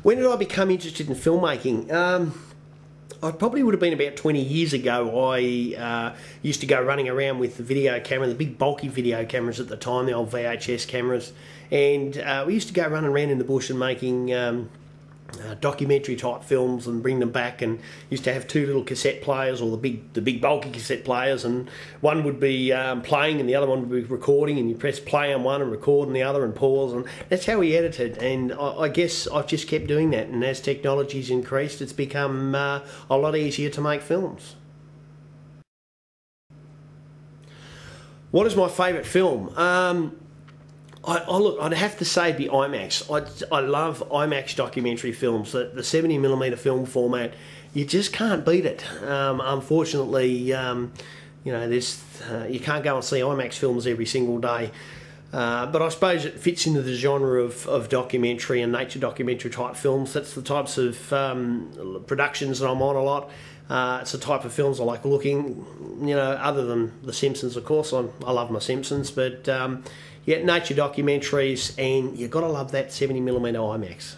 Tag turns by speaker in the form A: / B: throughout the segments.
A: When did I become interested in filmmaking? I probably would have been about 20 years ago. I used to go running around with the video camera, the big bulky video cameras at the time, the old VHS cameras, and we used to go running around in the bush and making documentary type films and bring them back, and used to have two little cassette players, or the big bulky cassette players, and one would be playing and the other one would be recording, and you press play on one and record on the other and pause, and that's how we edited. And I guess I've just kept doing that, and as technology's increased, it's become a lot easier to make films. What is my favourite film? Look, I'd have to say it'd be IMAX. I love IMAX documentary films. The 70mm film format, you just can't beat it. Unfortunately, you know, you can't go and see IMAX films every single day. But I suppose it fits into the genre of documentary and nature documentary type films. That's the types of productions that I'm on a lot. It's the type of films I like looking, you know, other than The Simpsons, of course. I love my Simpsons, but yeah, nature documentaries, and you've got to love that 70mm IMAX.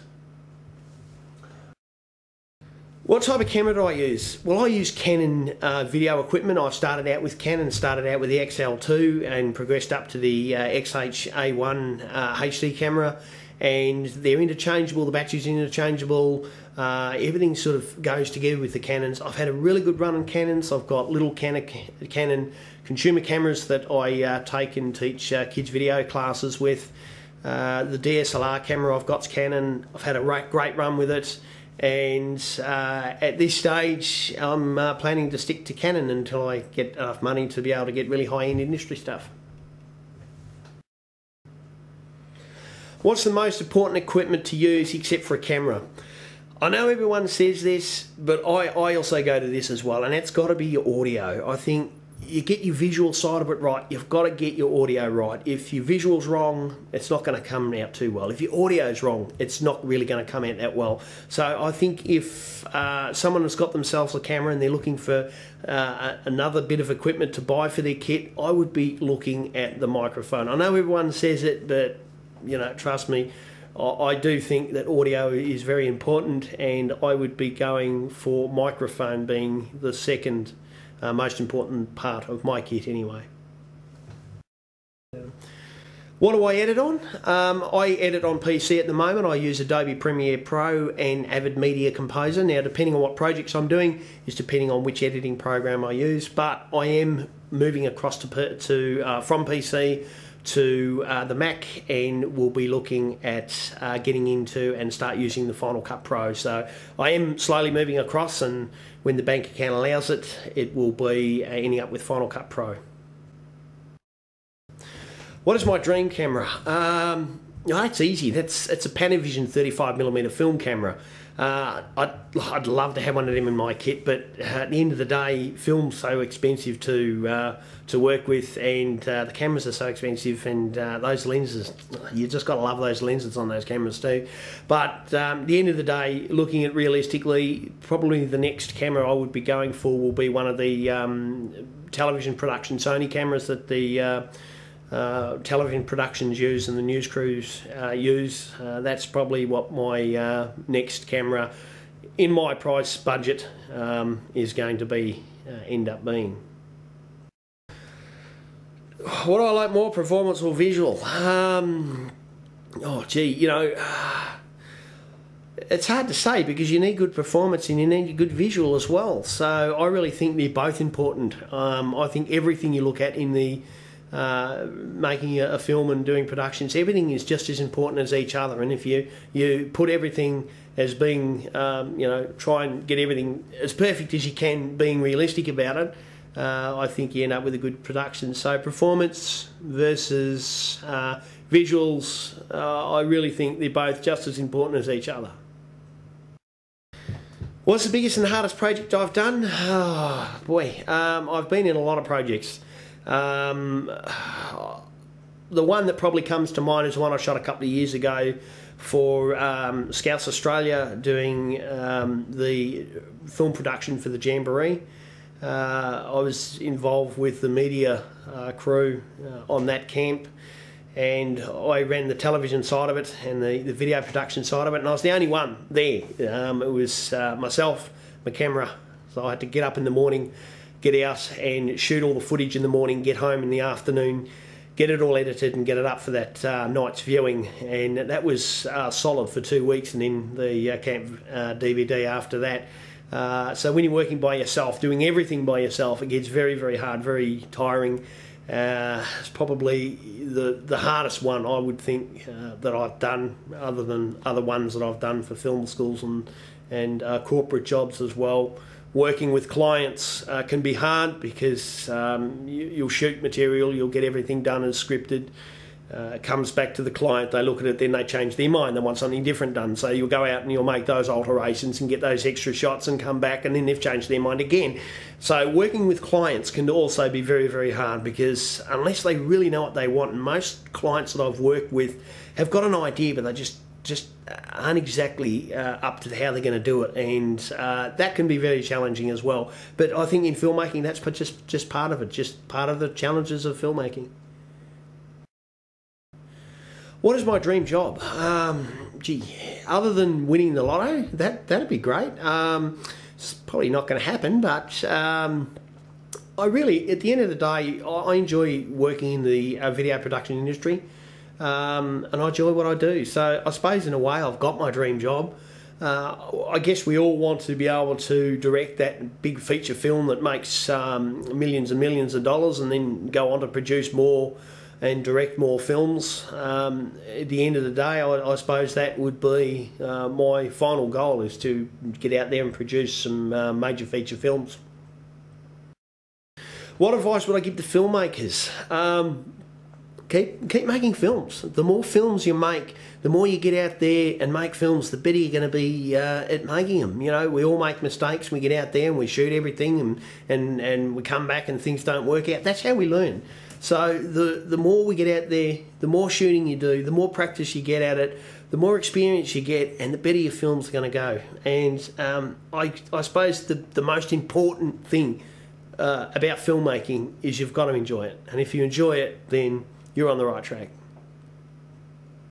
A: What type of camera do I use? Well, I use Canon video equipment. I started out with Canon, started out with the XL2 and progressed up to the XH-A1 HD camera, and they're interchangeable, the battery's interchangeable, everything sort of goes together with the Canons. I've had a really good run on Canons. I've got little Canon consumer cameras that I take and teach kids video classes with. The DSLR camera I've got's Canon. I've had a great run with it, and at this stage I'm planning to stick to Canon until I get enough money to be able to get really high-end industry stuff. What's the most important equipment to use except for a camera? I know everyone says this, but I also go to this as well, and that's got to be your audio. I think you get your visual side of it right, you've got to get your audio right. If your visual's wrong, it's not going to come out too well. If your audio's wrong, it's not really going to come out that well. So I think if someone has got themselves a camera and they're looking for another bit of equipment to buy for their kit, I would be looking at the microphone. I know everyone says it, but you know, trust me, I do think that audio is very important, and I would be going for microphone being the second most important part of my kit anyway. What do I edit on? I edit on PC at the moment. I use Adobe Premiere Pro and Avid Media Composer. Now, depending on what projects I'm doing is depending on which editing program I use, but I am moving across from PC to the Mac, and we'll be looking at getting into and start using the Final Cut Pro. So I am slowly moving across, and when the bank account allows it, it will be ending up with Final Cut Pro. What is my dream camera? It's easy. It's a Panavision 35mm film camera. I'd love to have one of them in my kit, but at the end of the day, film's so expensive to work with, and the cameras are so expensive, and those lenses, you just got to love those lenses on those cameras too. But at the end of the day, looking at realistically, probably the next camera I would be going for will be one of the television production Sony cameras that the television productions use and the news crews use. That's probably what my next camera in my price budget is going to be end up being. What do I like more, performance or visual? Oh gee, you know, it's hard to say because you need good performance and you need good visual as well. So I really think they're both important. I think everything you look at in the making a film and doing productions, everything is just as important as each other, and if you put everything as being you know, try and get everything as perfect as you can, being realistic about it, I think you end up with a good production. So performance versus visuals, I really think they're both just as important as each other. What's the biggest and hardest project I've done? Oh boy, I've been in a lot of projects. The one that probably comes to mind is one I shot a couple of years ago for Scouts Australia, doing the film production for the Jamboree. I was involved with the media crew on that camp, and I ran the television side of it and the video production side of it, and I was the only one there. It was myself, my camera, so I had to get up in the morning, get out and shoot all the footage in the morning, get home in the afternoon, get it all edited and get it up for that night's viewing, and that was solid for 2 weeks, and then the camp DVD after that. So when you're working by yourself, doing everything by yourself, it gets very, very hard, very tiring. It's probably the hardest one, I would think, that I've done, other than other ones that I've done for film schools and corporate jobs as well. Working with clients can be hard because you'll shoot material, you'll get everything done as scripted. It comes back to the client, they look at it, then they change their mind, they want something different done. So you'll go out and you'll make those alterations and get those extra shots and come back, and then they've changed their mind again. So working with clients can also be very, very hard, because unless they really know what they want, and most clients that I've worked with have got an idea, but they just aren't exactly up to how they're going to do it, and that can be very challenging as well. But I think in filmmaking, that's just part of it, just part of the challenges of filmmaking. What is my dream job? Gee, other than winning the lotto, that'd be great. It's probably not going to happen, but I really, at the end of the day, I enjoy working in the video production industry, and I enjoy what I do. So I suppose in a way I've got my dream job. I guess we all want to be able to direct that big feature film that makes millions and millions of dollars, and then go on to produce more and direct more films. At the end of the day, I suppose that would be my final goal, is to get out there and produce some major feature films. What advice would I give to filmmakers? Keep making films. The more films you make, the more you get out there and make films, the better you're going to be at making them. You know, we all make mistakes. We get out there and we shoot everything, and we come back and things don't work out. That's how we learn. So the more we get out there, the more shooting you do, the more practice you get at it, the more experience you get, and the better your film's going to go. And I suppose the most important thing about filmmaking is you've got to enjoy it. And if you enjoy it, then you're on the right track.